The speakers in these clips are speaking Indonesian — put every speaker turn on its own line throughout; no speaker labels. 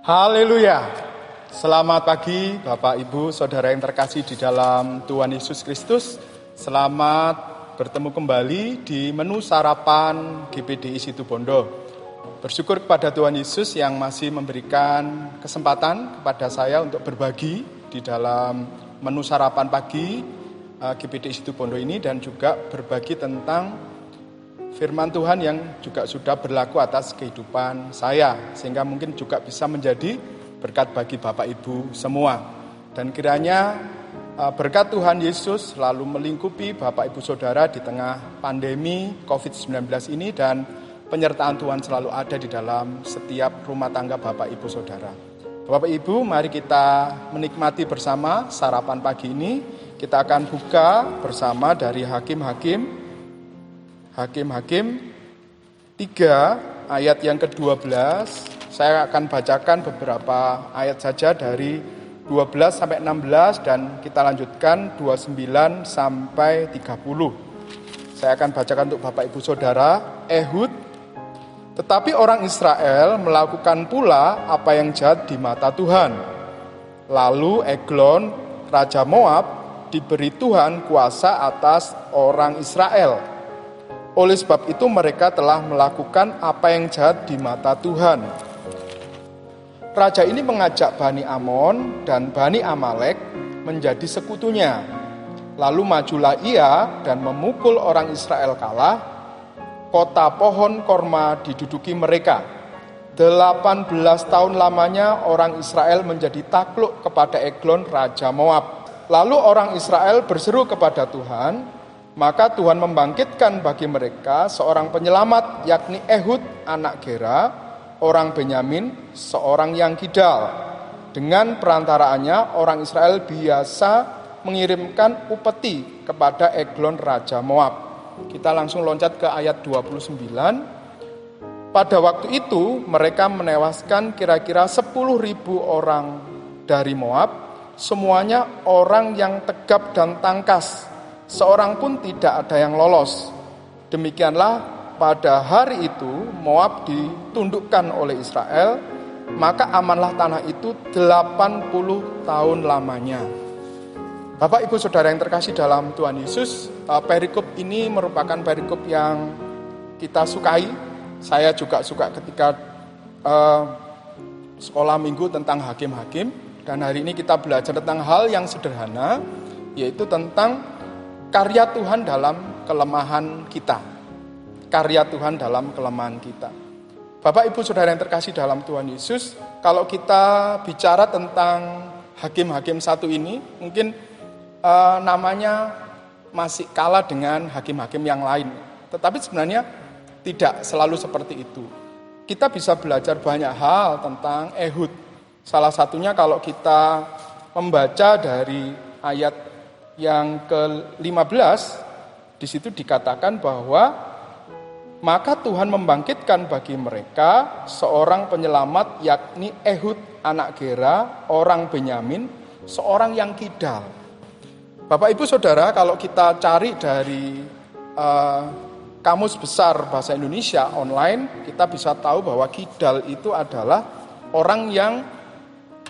Haleluya. Selamat pagi Bapak Ibu Saudara yang terkasih di dalam Tuhan Yesus Kristus. Selamat bertemu kembali di menu sarapan GPDI Situbondo. Bersyukur kepada Tuhan Yesus yang masih memberikan kesempatan kepada saya untuk berbagi di dalam menu sarapan pagi GPDI Situbondo ini, dan juga berbagi tentang firman Tuhan yang juga sudah berlaku atas kehidupan saya, sehingga mungkin juga bisa menjadi berkat bagi Bapak Ibu semua. Dan kiranya berkat Tuhan Yesus selalu melingkupi Bapak Ibu Saudara di tengah pandemi COVID-19 ini, dan penyertaan Tuhan selalu ada di dalam setiap rumah tangga Bapak Ibu Saudara. Bapak Ibu, mari kita menikmati bersama sarapan pagi ini. Kita akan buka bersama dari Hakim-Hakim 3 ayat yang ke-12. Saya akan bacakan beberapa ayat saja dari 12 sampai 16 dan kita lanjutkan 29 sampai 30. Saya akan bacakan untuk Bapak Ibu Saudara. Ehud, tetapi orang Israel melakukan pula apa yang jahat di mata Tuhan. Lalu Eglon, Raja Moab, diberi Tuhan kuasa atas orang Israel. Oleh sebab itu mereka telah melakukan apa yang jahat di mata Tuhan. Raja ini mengajak Bani Amon dan Bani Amalek menjadi sekutunya. Lalu majulah ia dan memukul orang Israel kalah. Kota pohon korma diduduki mereka. 18 tahun lamanya orang Israel menjadi takluk kepada Eglon, Raja Moab. Lalu orang Israel berseru kepada Tuhan, maka Tuhan membangkitkan bagi mereka seorang penyelamat, yakni Ehud anak Gera, orang Benyamin, seorang yang kidal. Dengan perantaraannya orang Israel biasa mengirimkan upeti kepada Eglon Raja Moab. Kita langsung loncat ke ayat 29. Pada waktu itu mereka menewaskan kira-kira 10.000 orang dari Moab, semuanya orang yang tegap dan tangkas. Seorang pun tidak ada yang lolos. Demikianlah pada hari itu Moab ditundukkan oleh Israel, maka amanlah tanah itu 80 tahun lamanya. Bapak Ibu Saudara yang terkasih dalam Tuhan Yesus, perikop ini merupakan perikop yang kita sukai. Saya juga suka ketika sekolah minggu tentang hakim-hakim, dan hari ini kita belajar tentang hal yang sederhana, yaitu tentang karya Tuhan dalam kelemahan kita. Karya Tuhan dalam kelemahan kita. Bapak Ibu Saudara yang terkasih dalam Tuhan Yesus, kalau kita bicara tentang hakim-hakim satu ini, mungkin namanya masih kalah dengan hakim-hakim yang lain. Tetapi sebenarnya tidak selalu seperti itu. Kita bisa belajar banyak hal tentang Ehud. Salah satunya kalau kita membaca dari ayat yang ke-15, di situ dikatakan bahwa maka Tuhan membangkitkan bagi mereka seorang penyelamat, yakni Ehud anak Gera, orang Benyamin, seorang yang kidal. Bapak Ibu Saudara, kalau kita cari dari Kamus Besar Bahasa Indonesia online, kita bisa tahu bahwa kidal itu adalah orang yang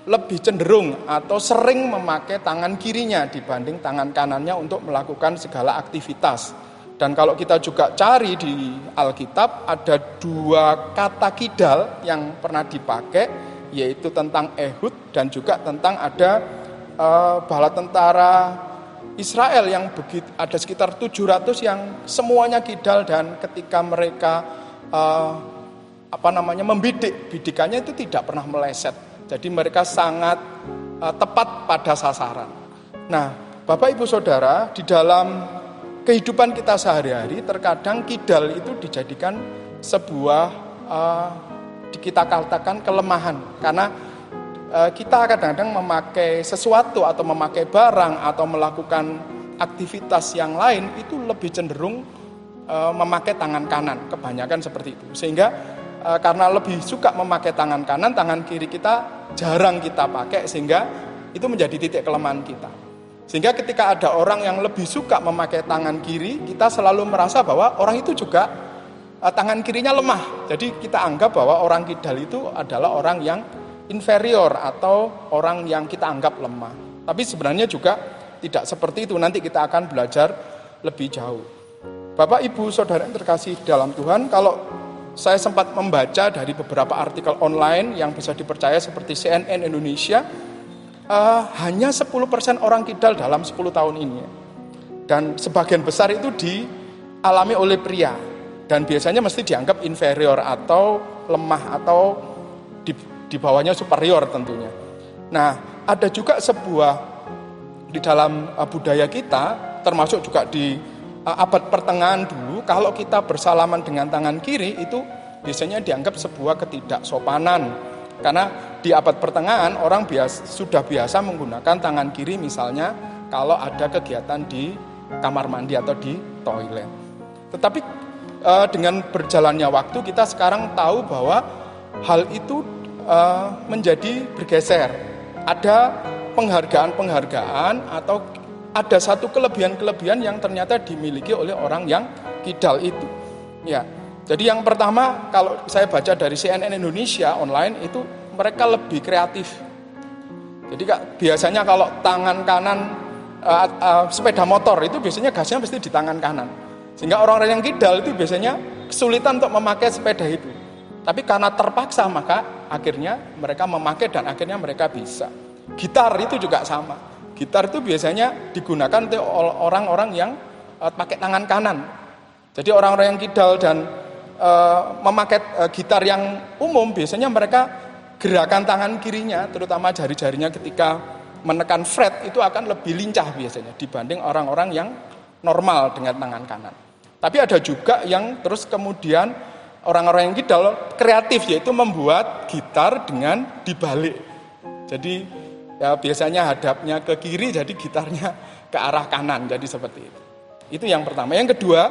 lebih cenderung atau sering memakai tangan kirinya dibanding tangan kanannya untuk melakukan segala aktivitas. Dan kalau kita juga cari di Alkitab, ada 2 kata kidal yang pernah dipakai, yaitu tentang Ehud dan juga tentang ada bala tentara Israel yang ada sekitar 700 yang semuanya kidal, dan ketika mereka membidik, bidikannya itu tidak pernah meleset. Jadi mereka sangat tepat pada sasaran. Nah, Bapak Ibu Saudara, di dalam kehidupan kita sehari-hari, terkadang kidal itu dijadikan sebuah, kita katakan kelemahan. Karena kita kadang-kadang memakai sesuatu atau memakai barang atau melakukan aktivitas yang lain itu lebih cenderung memakai tangan kanan, kebanyakan seperti itu. Sehingga karena lebih suka memakai tangan kanan, tangan kiri kita jarang kita pakai, sehingga itu menjadi titik kelemahan kita. Sehingga ketika ada orang yang lebih suka memakai tangan kiri, kita selalu merasa bahwa orang itu juga tangan kirinya lemah. Jadi kita anggap bahwa orang kidal itu adalah orang yang inferior atau orang yang kita anggap lemah. Tapi sebenarnya juga tidak seperti itu. Nanti kita akan belajar lebih jauh. Bapak, Ibu, Saudara yang terkasih dalam Tuhan, kalau saya sempat membaca dari beberapa artikel online yang bisa dipercaya seperti CNN Indonesia, hanya 10% orang kidal dalam 10 tahun ini. Dan sebagian besar itu dialami oleh pria. Dan biasanya mesti dianggap inferior atau lemah atau di bawahnya superior tentunya. Nah, ada juga sebuah di dalam budaya kita, termasuk juga di abad pertengahan dulu, kalau kita bersalaman dengan tangan kiri itu biasanya dianggap sebuah ketidaksopanan. Karena di abad pertengahan orang sudah biasa menggunakan tangan kiri misalnya kalau ada kegiatan di kamar mandi atau di toilet. Tetapi dengan berjalannya waktu kita sekarang tahu bahwa hal itu menjadi bergeser. Ada penghargaan-penghargaan atau ada satu kelebihan-kelebihan yang ternyata dimiliki oleh orang yang kidal itu. Ya, jadi yang pertama kalau saya baca dari CNN Indonesia online itu mereka lebih kreatif. Jadi biasanya kalau tangan kanan sepeda motor itu biasanya gasnya mesti di tangan kanan. Sehingga orang-orang yang kidal itu biasanya kesulitan untuk memakai sepeda itu. Tapi karena terpaksa maka akhirnya mereka memakai dan akhirnya mereka bisa. Gitar itu juga sama. Gitar itu biasanya digunakan oleh orang-orang yang pakai tangan kanan. Jadi orang-orang yang kidal dan memakai gitar yang umum biasanya mereka gerakan tangan kirinya, terutama jari-jarinya ketika menekan fret itu akan lebih lincah biasanya dibanding orang-orang yang normal dengan tangan kanan. Tapi ada juga yang terus kemudian orang-orang yang kidal kreatif, yaitu membuat gitar dengan dibalik. Jadi ya biasanya hadapnya ke kiri, jadi gitarnya ke arah kanan, jadi seperti itu. Itu yang pertama. Yang kedua,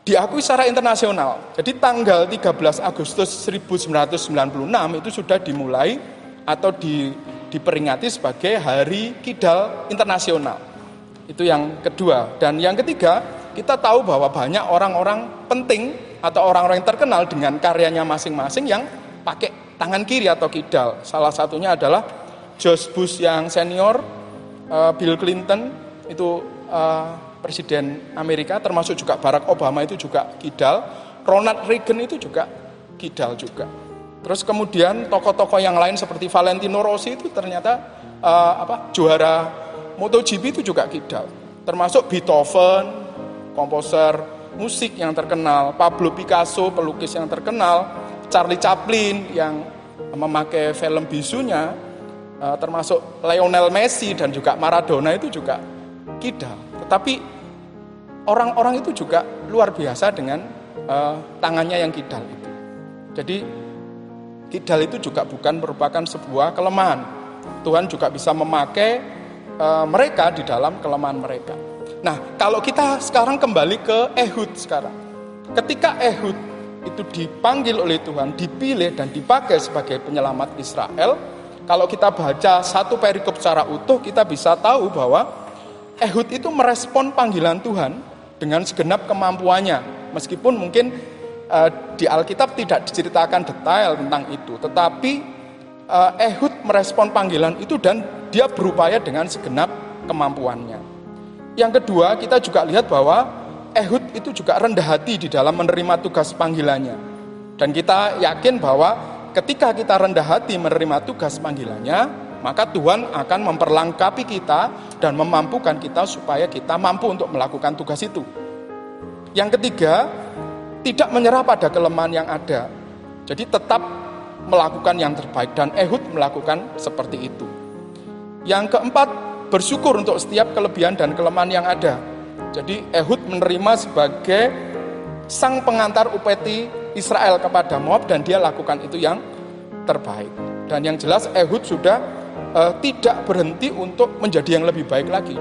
diakui secara internasional. Jadi tanggal 13 Agustus 1996 itu sudah dimulai atau diperingati sebagai Hari Kidal Internasional. Itu yang kedua. Dan yang ketiga, kita tahu bahwa banyak orang-orang penting atau orang-orang yang terkenal dengan karyanya masing-masing yang pakai tangan kiri atau kidal. Salah satunya adalah George Bush yang senior, Bill Clinton itu presiden Amerika, termasuk juga Barack Obama itu juga kidal, Ronald Reagan itu juga kidal juga. Terus kemudian tokoh-tokoh yang lain seperti Valentino Rossi itu ternyata juara MotoGP itu juga kidal. Termasuk Beethoven, komposer musik yang terkenal, Pablo Picasso, pelukis yang terkenal, Charlie Chaplin yang memakai film bisunya, termasuk Lionel Messi dan juga Maradona itu juga kidal. Tetapi orang-orang itu juga luar biasa dengan tangannya yang kidal itu. Jadi kidal itu juga bukan merupakan sebuah kelemahan. Tuhan juga bisa memakai mereka di dalam kelemahan mereka. Nah, kalau kita sekarang kembali ke Ehud sekarang. Ketika Ehud itu dipanggil oleh Tuhan, dipilih dan dipakai sebagai penyelamat Israel, kalau kita baca satu perikop secara utuh, kita bisa tahu bahwa Ehud itu merespon panggilan Tuhan dengan segenap kemampuannya. Meskipun mungkin di Alkitab tidak diceritakan detail tentang itu, tetapi Ehud merespon panggilan itu dan dia berupaya dengan segenap kemampuannya. Yang kedua, kita juga lihat bahwa Ehud itu juga rendah hati di dalam menerima tugas panggilannya. Dan kita yakin bahwa ketika kita rendah hati menerima tugas panggilannya, maka Tuhan akan memperlengkapi kita dan memampukan kita supaya kita mampu untuk melakukan tugas itu. Yang ketiga, tidak menyerah pada kelemahan yang ada. Jadi tetap melakukan yang terbaik dan Ehud melakukan seperti itu. Yang keempat, bersyukur untuk setiap kelebihan dan kelemahan yang ada. Jadi Ehud menerima sebagai sang pengantar upeti Israel kepada Moab dan dia lakukan itu yang terbaik. Dan yang jelas Ehud sudah tidak berhenti untuk menjadi yang lebih baik lagi.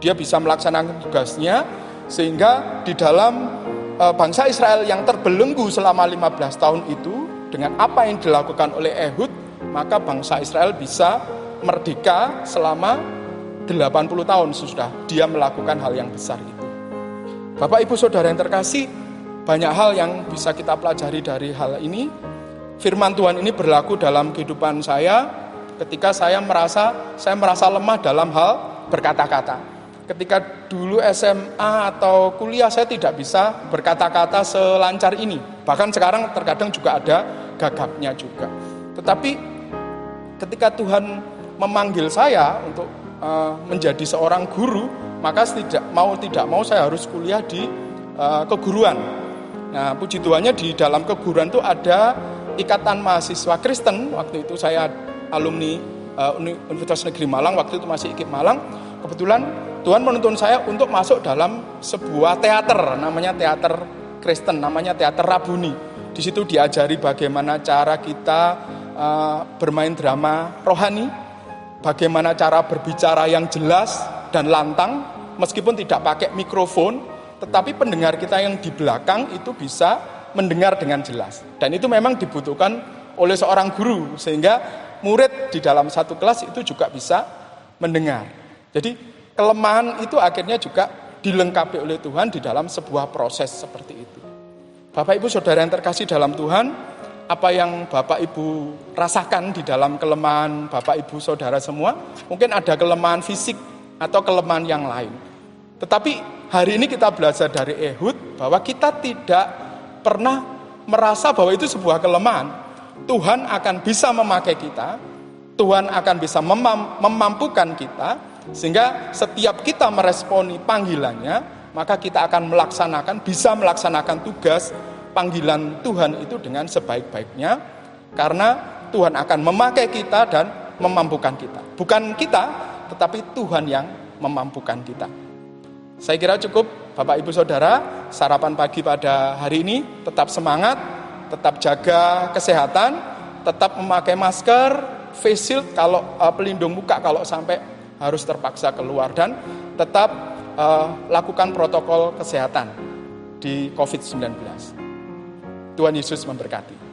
Dia bisa melaksanakan tugasnya sehingga di dalam bangsa Israel yang terbelenggu selama 15 tahun itu, dengan apa yang dilakukan oleh Ehud, maka bangsa Israel bisa merdeka selama 80 tahun sudah dia melakukan hal yang besar itu. Bapak Ibu Saudara yang terkasih, banyak hal yang bisa kita pelajari dari hal ini. firman Tuhan ini berlaku dalam kehidupan saya ketika saya merasa lemah dalam hal berkata-kata. Ketika dulu SMA atau kuliah saya tidak bisa berkata-kata selancar ini. Bahkan sekarang terkadang juga ada gagapnya juga. Tetapi ketika Tuhan memanggil saya untuk menjadi seorang guru, maka tidak mau saya harus kuliah di keguruan. Nah, puji Tuhannya di dalam keguruan itu ada Ikatan Mahasiswa Kristen. Waktu itu saya alumni Universitas Negeri Malang, waktu itu masih IKIP Malang. Kebetulan Tuhan menuntun saya untuk masuk dalam sebuah teater, namanya teater Kristen, namanya teater Rabuni. Di situ diajari bagaimana cara kita bermain drama rohani, bagaimana cara berbicara yang jelas dan lantang, meskipun tidak pakai mikrofon, tetapi pendengar kita yang di belakang itu bisa mendengar dengan jelas. Dan itu memang dibutuhkan oleh seorang guru, sehingga murid di dalam satu kelas itu juga bisa mendengar. Jadi kelemahan itu akhirnya juga dilengkapi oleh Tuhan di dalam sebuah proses seperti itu. Bapak Ibu Saudara yang terkasih dalam Tuhan, apa yang Bapak Ibu rasakan di dalam kelemahan Bapak Ibu Saudara semua, mungkin ada kelemahan fisik atau kelemahan yang lain. Tetapi hari ini kita belajar dari Ehud bahwa kita tidak pernah merasa bahwa itu sebuah kelemahan. Tuhan akan bisa memakai kita, Tuhan akan bisa memampukan kita, sehingga setiap kita meresponi panggilannya, maka kita akan bisa melaksanakan tugas panggilan Tuhan itu dengan sebaik-baiknya, karena Tuhan akan memakai kita dan memampukan kita. Bukan kita, tetapi Tuhan yang memampukan kita. Saya kira cukup Bapak Ibu Saudara, sarapan pagi pada hari ini tetap semangat, tetap jaga kesehatan, tetap memakai masker, face shield kalau pelindung muka kalau sampai harus terpaksa keluar, dan tetap lakukan protokol kesehatan di COVID-19. Tuhan Yesus memberkati.